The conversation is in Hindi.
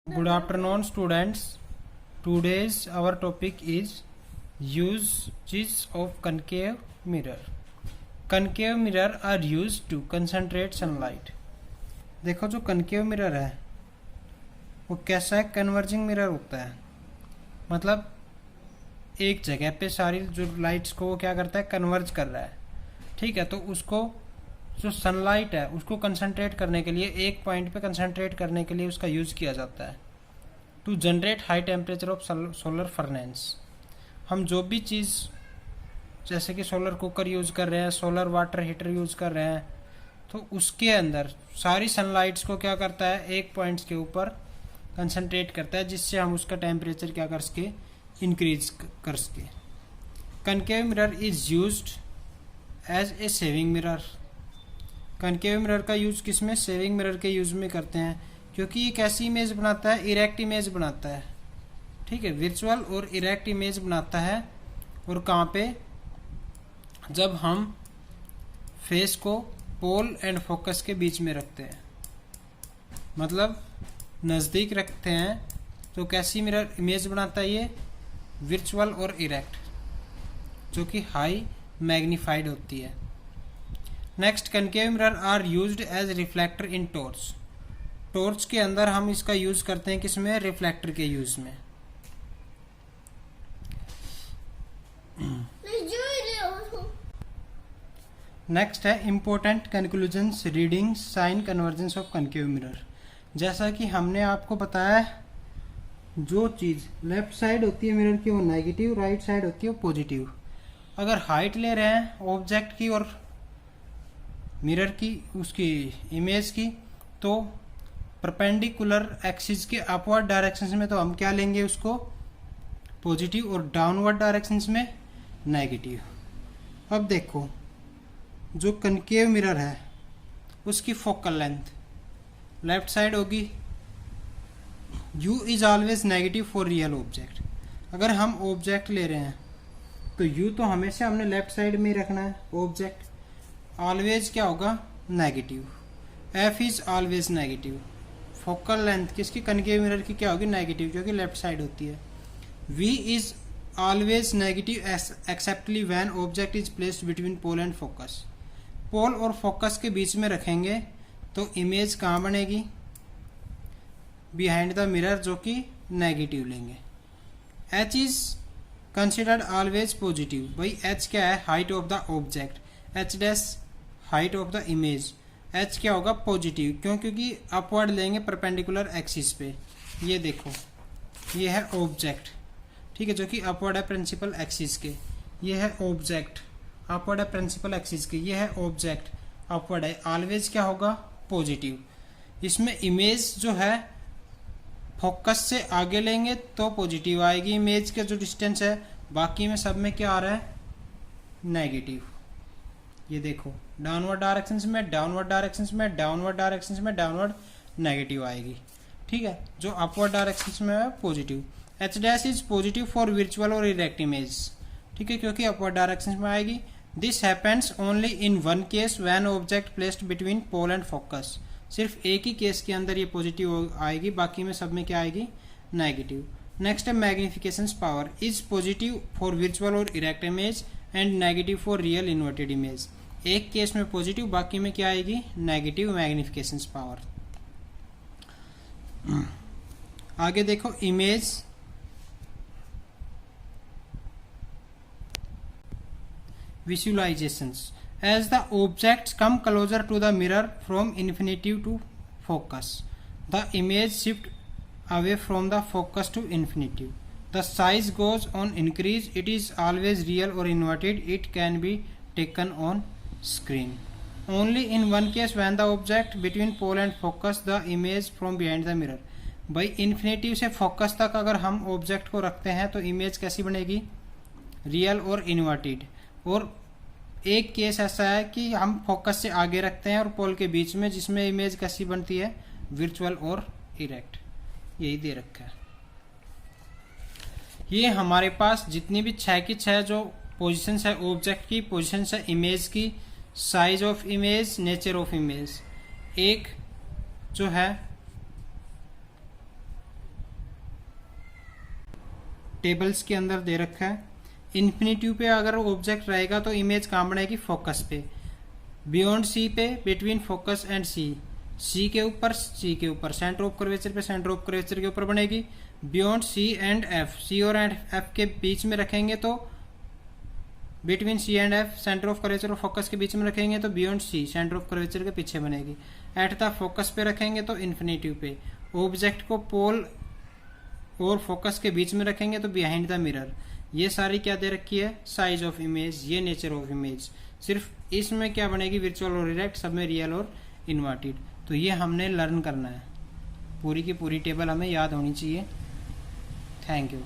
Good afternoon, students. Today's our topic is uses of concave mirror. Concave mirror are used to concentrate sunlight. देखो जो concave mirror है वो कैसा है, कन्वर्जिंग मिरर होता है। मतलब एक जगह पे सारी जो लाइट्स को वो क्या करता है, कन्वर्ज कर रहा है। ठीक है, तो उसको जो सनलाइट है उसको कंसंट्रेट करने के लिए, एक पॉइंट पे कंसंट्रेट करने के लिए उसका यूज़ किया जाता है to generate high temperature of solar furnace. हम जो भी चीज़ जैसे कि सोलर कुकर यूज़ कर रहे हैं, सोलर वाटर हीटर यूज़ कर रहे हैं, तो उसके अंदर सारी सनलाइट्स को क्या करता है, एक पॉइंट्स के ऊपर कंसंट्रेट करता है, जिससे हम उसका टेम्परेचर क्या कर सके, इंक्रीज कर सके। Concave mirror is used as a shaving mirror. Concave mirror का यूज़ किस में, सेविंग मिरर के यूज़ में करते हैं, क्योंकि ये कैसी इमेज बनाता है, इरेक्ट इमेज बनाता है। ठीक है, विजुअल और इरेक्ट इमेज बनाता है। और कहाँ पे, जब हम फेस को पोल एंड फोकस के बीच में रखते हैं, मतलब नज़दीक रखते हैं, तो कैसी मिरर इमेज बनाता है ये, विजुअल और इरेक्ट, जो कि हाई मैग्नीफाइड होती है। Next, concave mirror are used as reflector in torch. Torch के अंदर हम इसका यूज करते हैं, किसमें, रिफ्लेक्टर के यूज में। नेक्स्ट है important conclusions reading sign convergence of concave mirror. जैसा कि हमने आपको बताया, जो चीज़ लेफ्ट साइड होती है मिरर की वो नेगेटिव, राइट साइड होती है वो पॉजिटिव। अगर हाइट ले रहे हैं ऑब्जेक्ट की और मिरर की, उसकी इमेज की, तो परपेंडिकुलर एक्सिस के अपवर्ड डायरेक्शंस में तो हम क्या लेंगे, उसको पॉजिटिव, और डाउनवर्ड डायरेक्शंस में नेगेटिव। अब देखो, जो कनकेव मिरर है उसकी फोकल लेंथ लेफ्ट साइड होगी। u is always negative for real object. अगर हम ऑब्जेक्ट ले रहे हैं तो u तो हमेशा हमने लेफ्ट साइड में ही रखना है। ऑब्जेक्ट ऑलवेज क्या होगा, negative. f is always negative. Focal length किसकी, कनकेव मिरर की क्या होगी, नेगेटिव, क्योंकि लेफ्ट साइड होती है। v is always negative exceptly when object is placed between pole and focus. Pole और फोकस के बीच में रखेंगे तो इमेज कहाँ बनेगी, बिहाइंड द मिरर, जो कि नेगेटिव लेंगे। h is considered always positive. भाई h क्या है, height of the object, h dash height of the image. h क्या होगा, पॉजिटिव, क्यों, क्योंकि अपवर्ड लेंगे परपेंडिकुलर एक्सिस पे। ये देखो, ये है ऑब्जेक्ट, ठीक है, जो कि अपवर्ड है प्रिंसिपल एक्सिस के। ये है ऑब्जेक्ट, अपवर्ड है प्रिंसिपल एक्सिस के। ये है ऑब्जेक्ट, अपवर्ड है, ऑलवेज क्या होगा, पॉजिटिव। इसमें इमेज जो है फोकस से आगे लेंगे तो पॉजिटिव आएगी इमेज का जो डिस्टेंस है, बाकी में सब में क्या आ रहा है, नेगेटिव। ये देखो, डाउनवर्ड डायरेक्शंस में, डाउनवर्ड डायरेक्शंस में, डाउनवर्ड डायरेक्शंस में, डाउनवर्ड नेगेटिव आएगी। ठीक है, जो अपवर्ड डायरेक्शंस में है positive. H dash is positive for visual और इरेक्ट इमेज। ठीक है, क्योंकि अपवर्ड डायरेक्शंस में आएगी। This happens only in one case when object placed between pole and focus. सिर्फ एक ही केस के अंदर ये पॉजिटिव आएगी, बाकी में सब में क्या आएगी, नेगेटिव। नेक्स्ट है magnification power is positive for visual और erect image and negative for real inverted image. एक केस में पॉजिटिव, बाकी में क्या आएगी, नेगेटिव मैग्निफिकेशन पावर। आगे देखो, image visualizations. As the objects come closer to the mirror from infinity to focus, the image shift away from the focus to infinity. The size goes on increase. It is always real or inverted. It can be taken on screen. Only in one case, when the object between pole and focus, the image from behind the mirror. भाई इन्फिनिटी से फोकस तक अगर हम ऑब्जेक्ट को रखते हैं तो इमेज कैसी बनेगी, रियल और इन्वर्टेड। और एक केस ऐसा है कि हम फोकस से आगे रखते हैं और पोल के बीच में, जिसमें इमेज कैसी बनती है, विजुअल और इरेक्ट। यही दे रखा है। ये हमारे पास जितनी भी 6 की 6 जो पोजीशंस है ऑब्जेक्ट की, पोजीशंस है इमेज की, size of image, nature of image. एक जो है टेबल्स के अंदर दे रखा है। इन्फिनेटिव पे अगर ऑब्जेक्ट रहेगा तो इमेज कहाँ बनेगी, फोकस पे। बियॉन्ड सी पे, between focus and C, C के ऊपर, सेंटर ऑफ कर्वेचर पे, सेंटर ऑफ कर्वेचर के ऊपर बनेगी। Beyond C and F, C और एफ के बीच में रखेंगे तो between C and F, centre of curvature और फोकस के बीच में रखेंगे तो beyond C, centre of curvature के पीछे बनेगी। एट द फोकस पे रखेंगे तो इन्फिनेटिव पे। ऑब्जेक्ट को पोल और फोकस के बीच में रखेंगे तो बिहाइंड द मिरर। ये सारी क्या दे रखी है, साइज ऑफ इमेज, ये नेचर ऑफ इमेज। सिर्फ इसमें क्या बनेगी, वर्चुअल और डायरेक्ट, सब में रियल और इन्वर्टेड। तो ये हमने लर्न करना है, पूरी की पूरी टेबल हमें याद होनी चाहिए। Thank you.